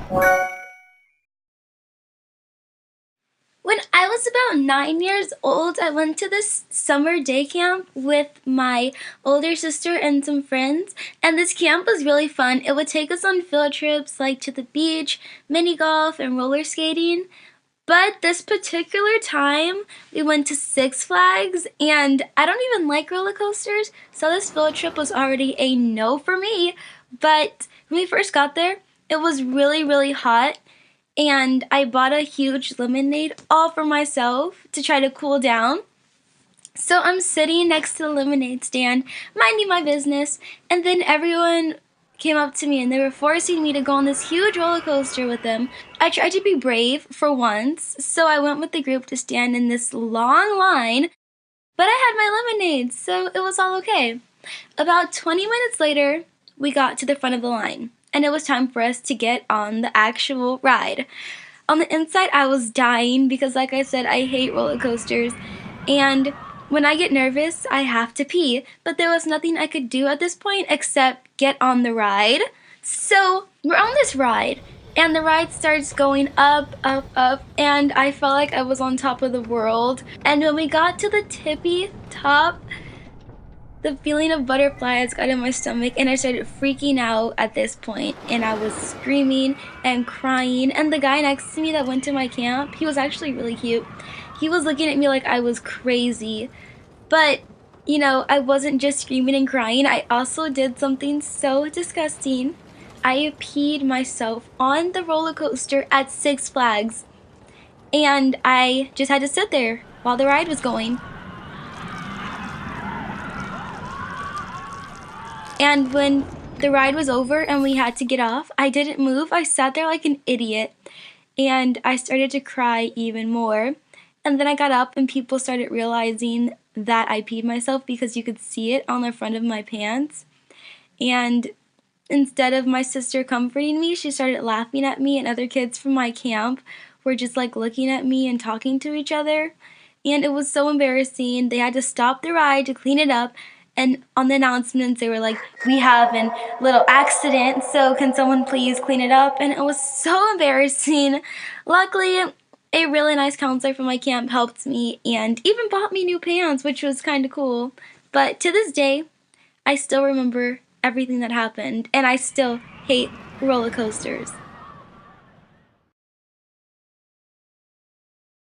When I was about 9 years old, I went to this summer day camp with my older sister and some friends, and this camp was really fun. It would take us on field trips like to the beach, mini golf, and roller skating. But this particular time, we went to Six Flags, and I don't even like roller coasters, so this field trip was already a no for me. But when we first got there, it was really, really hot, and I bought a huge lemonade all for myself to try to cool down. So I'm sitting next to the lemonade stand, minding my business, and then everyone came up to me and they were forcing me to go on this huge roller coaster with them. I tried to be brave for once, so I went with the group to stand in this long line, but I had my lemonade, so it was all okay. About 20 minutes later, we got to the front of the line, and it was time for us to get on the actual ride. On the inside, I was dying because, like I said, I hate roller coasters, and when I get nervous, I have to pee, but there was nothing I could do at this point except get on the ride. So we're on this ride, and the ride starts going up, up, up, and I felt like I was on top of the world. And when we got to the tippy top, the feeling of butterflies got in my stomach, and I started freaking out at this point, and I was screaming and crying. And the guy next to me that went to my camp, he was actually really cute. He was looking at me like I was crazy. But, I wasn't just screaming and crying. I also did something so disgusting. I peed myself on the roller coaster at Six Flags, and I just had to sit there while the ride was going. And when the ride was over and we had to get off, I didn't move. I sat there like an idiot, and I started to cry even more. And then I got up and people started realizing that I peed myself because you could see it on the front of my pants. And instead of my sister comforting me, she started laughing at me, and other kids from my camp were just like looking at me and talking to each other. And it was so embarrassing. They had to stop the ride to clean it up. And on the announcements, they were like, "We have a little accident, so can someone please clean it up?" And it was so embarrassing. Luckily, a really nice counselor from my camp helped me and even bought me new pants, which was kind of cool. But to this day, I still remember everything that happened, and I still hate roller coasters.